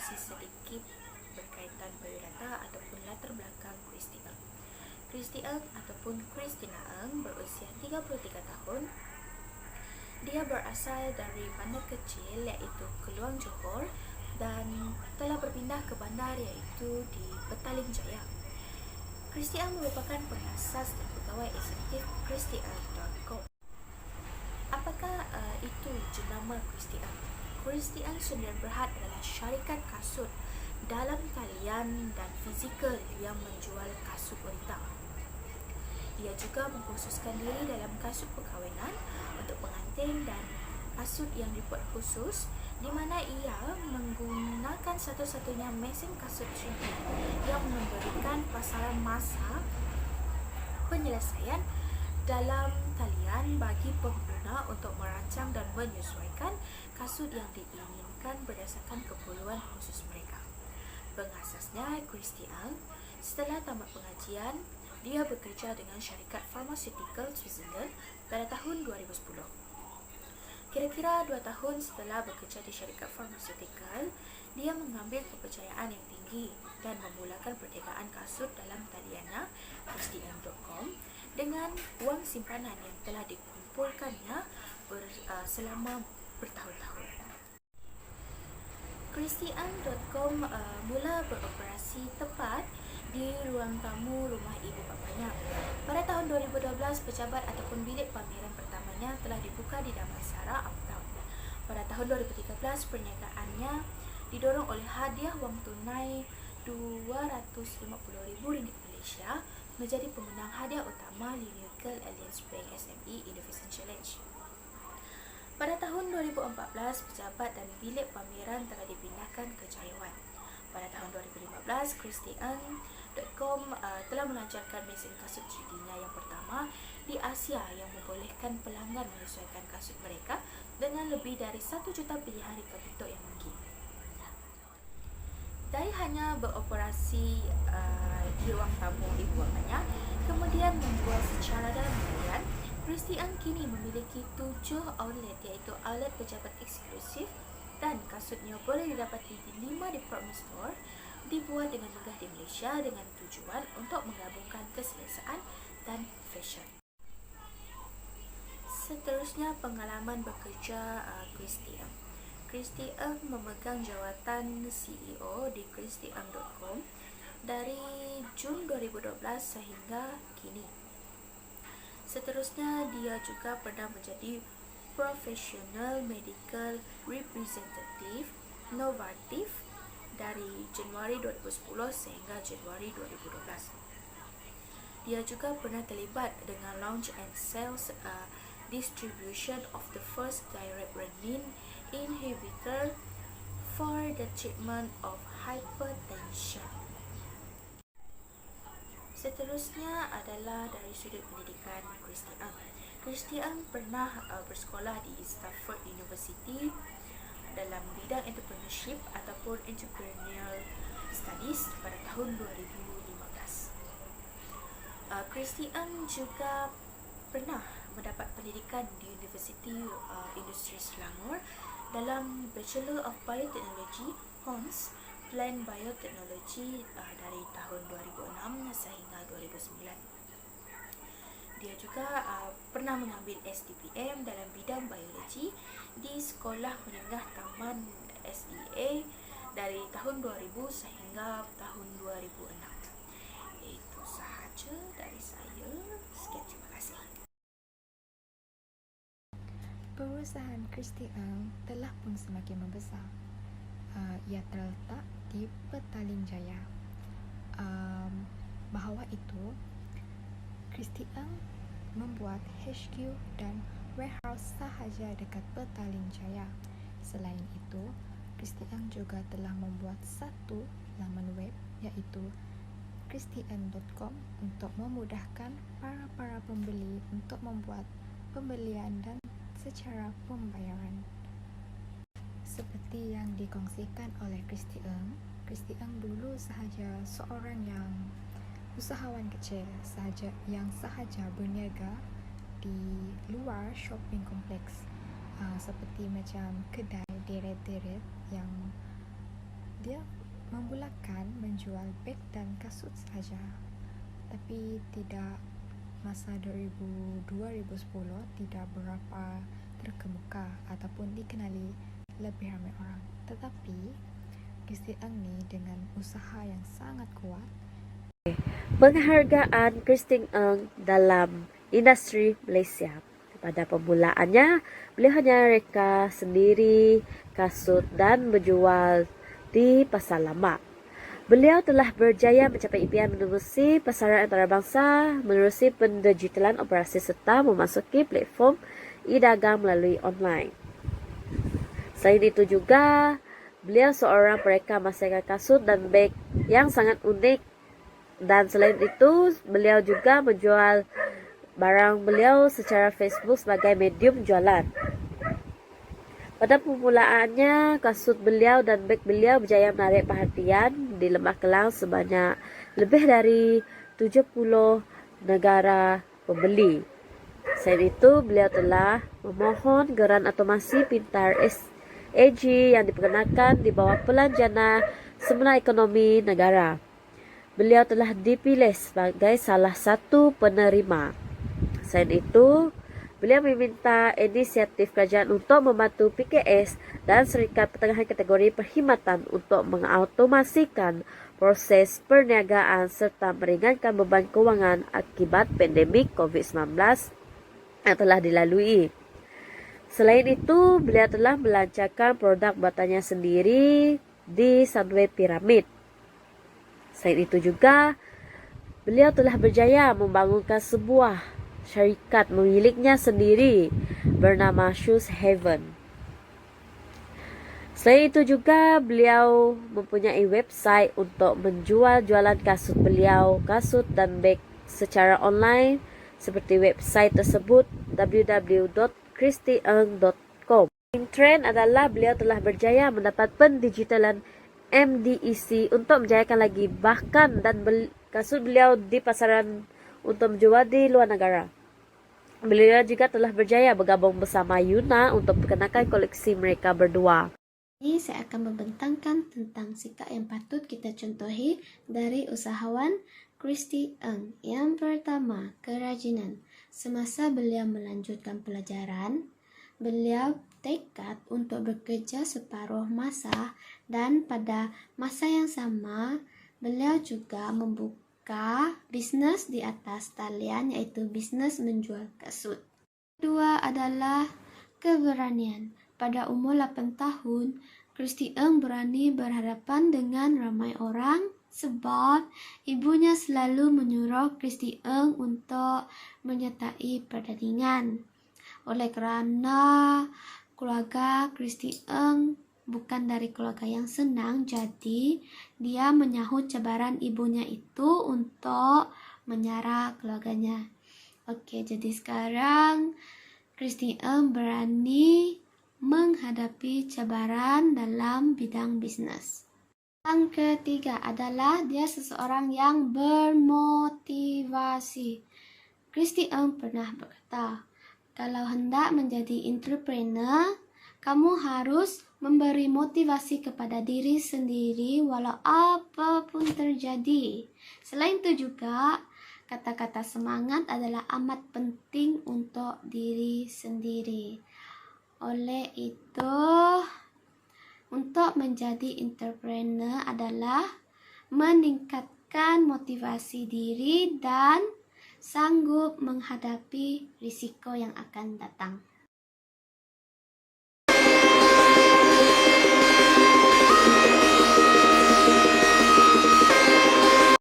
informasi sedikit berkaitan biodata ataupun latar belakang Kristi Eng. Kristi Eng ataupun Christina Eng berusia 33 tahun. Dia berasal dari bandar kecil iaitu Keluang Johor dan telah berpindah ke bandar iaitu di Petaling Jaya. Kristi Eng merupakan pengasas dan pegawai eksekutif christieng.com. Apakah itu jenama Kristi Eng? Kristi Eng Sdn Bhd adalah syarikat kasut dalam talian dan fizikal yang menjual kasut wanita. Ia juga mengkhususkan diri dalam kasut perkahwinan untuk pengantin dan kasut yang dibuat khusus, di mana ia menggunakan satu-satunya mesin kasut 3D yang memberikan pasaran masa penyelesaian dalam talian bagi pengguna untuk merancang dan menyesuaikan kasut yang diinginkan berdasarkan keperluan khusus mereka. Pengasasnya Kristi Eng, setelah tamat pengajian, dia bekerja dengan syarikat Pharmaceutical Switzerland pada tahun 2010. Kira-kira 2 tahun setelah bekerja di syarikat Pharmaceutical, dia mengambil kepercayaan yang tinggi dan memulakan perniagaan kasut dalam taliannya christieng.com dengan wang simpanan yang telah dikumpulkannya selama bertahun-tahun. christieng.com mula beroperasi tepat di ruang tamu rumah ibu bapanya. Pada tahun 2012, pejabat ataupun bilik pameran pertamanya telah dibuka di Damansara Uptown. Pada tahun 2013, perniagaannya didorong oleh hadiah wang tunai RM250,000 Malaysia menjadi pemenang hadiah utama Lineal Alliance Bank SME Innovation Challenge. Pada tahun 2014, pejabat dan bilik pameran telah dipindahkan ke Taiwan. Pada tahun 2015, christieng.com telah melancarkan mesin kasut 3D-nya yang pertama di Asia yang membolehkan pelanggan menyesuaikan kasut mereka dengan lebih dari 1 juta pilihan reka bentuk yang mungkin. Dari hanya beroperasi di ruang tamu ibu bapanya, kemudian menjual secara dalam talian, Kristi Eng kini memiliki 7 outlet iaitu outlet pejabat eksklusif dan kasutnya boleh didapati di 5 department store dibuat dengan megah di Malaysia dengan tujuan untuk menggabungkan keselesaan dan fashion. Seterusnya, pengalaman bekerja Kristi Eng. Kristi Eng memegang jawatan CEO di christieng.com dari Jun 2012 sehingga kini. Seterusnya, dia juga pernah menjadi Professional Medical Representative Novartis dari Januari 2010 sehingga Januari 2012. Dia juga pernah terlibat dengan launch and sales distribution of the first direct renin inhibitor for the treatment of hypertension. Seterusnya adalah dari sudut pendidikan Kristi Eng. Kristi Eng pernah bersekolah di Stanford University dalam bidang entrepreneurship ataupun entrepreneurial studies pada tahun 2015. Kristi Eng juga pernah mendapat pendidikan di Universiti Industri Selangor dalam Bachelor of Biotechnology HONS Plant Biotechnology dari tahun 2006 sehingga 2009. Dia juga pernah mengambil SDPM dalam bidang biologi di Sekolah Menengah Taman SEA dari tahun 2000 sehingga tahun 2006. Itu sahaja dari saya. Sekian, terima kasih. Perusahaan Kristi Eng telah pun semakin membesar. Ia terletak di Petaling Jaya. Bahawa itu, Kristi Eng membuat HQ dan warehouse sahaja dekat Petaling Jaya. Selain itu, Kristi Eng juga telah membuat satu laman web iaitu christieng.com untuk memudahkan para pembeli untuk membuat pembelian dan secara pembayaran. Seperti yang dikongsikan oleh Kristi Eng dulu sahaja seorang yang usahawan kecil yang sahaja berniaga di luar shopping kompleks, seperti macam kedai deret-deret yang Dia memulakan menjual beg dan kasut saja, tapi tidak masa 2010 tidak berapa terkemuka ataupun dikenali lebih ramai orang. Tetapi Kristi Eng ni dengan usaha yang sangat kuat. Penghargaan Kristi Eng dalam industri Malaysia. Pada permulaannya, beliau hanya reka sendiri kasut dan menjual di pasar lama. Beliau telah berjaya mencapai impian menerusi pasaran antarabangsa, menerusi pendigitalan operasi serta memasuki platform e-dagang melalui online. Selain itu juga, beliau seorang pereka masakan kasut dan beg yang sangat unik. Dan selain itu, beliau juga menjual barang beliau secara Facebook sebagai medium jualan. Pada permulaannya, kasut beliau dan beg beliau berjaya menarik perhatian di Lembah Kelang sebanyak lebih dari 70 negara pembeli. Selain itu, beliau telah memohon geran otomasi pintar SAG yang diperkenalkan di bawah Pelanjana Semula Ekonomi Negara. Beliau telah dipilih sebagai salah satu penerima. Selain itu, beliau meminta inisiatif kerajaan untuk membantu PKS dan Syarikat Pertengahan Kategori Perkhidmatan untuk mengautomasikan proses perniagaan serta meringankan beban kewangan akibat pandemik COVID-19 yang telah dilalui. Selain itu, beliau telah melancarkan produk buatannya sendiri di Sunway Pyramid. Selain itu juga, beliau telah berjaya membangunkan sebuah syarikat miliknya sendiri bernama Shoes Heaven. Selain itu juga, beliau mempunyai website untuk menjual jualan kasut beliau, kasut dan beg secara online seperti website tersebut www.kristieng.com. Trend adalah beliau telah berjaya mendapat pendigitalan MDEC untuk menjayakan lagi bahkan dan kasut beliau di pasaran untuk menjual di luar negara. Beliau juga telah berjaya bergabung bersama Yuna untuk perkenalkan koleksi mereka berdua. Ini saya akan membentangkan tentang sikap yang patut kita contohi dari usahawan Kristi Eng. Yang pertama, kerajinan. Semasa beliau melanjutkan pelajaran, beliau tekad untuk bekerja separuh masa dan pada masa yang sama, beliau juga membuka bisnes di atas talian iaitu bisnes menjual kasut. Kedua adalah keberanian. Pada umur 8 tahun, Kristi Eng berani berhadapan dengan ramai orang sebab ibunya selalu menyuruh Kristi Eng untuk menyertai pertandingan. Oleh kerana keluarga Kristi Eng bukan dari keluarga yang senang, jadi dia menyahut cabaran ibunya itu untuk menyara keluarganya. Okey, jadi sekarang Kristi Eng berani menghadapi cabaran dalam bidang bisnes. Yang ketiga adalah dia seseorang yang bermotivasi. Kristi Eng pernah berkata, kalau hendak menjadi entrepreneur, kamu harus memberi motivasi kepada diri sendiri walau apapun terjadi. Selain itu juga, kata-kata semangat adalah amat penting untuk diri sendiri. Oleh itu, untuk menjadi entrepreneur adalah meningkatkan motivasi diri dan sanggup menghadapi risiko yang akan datang.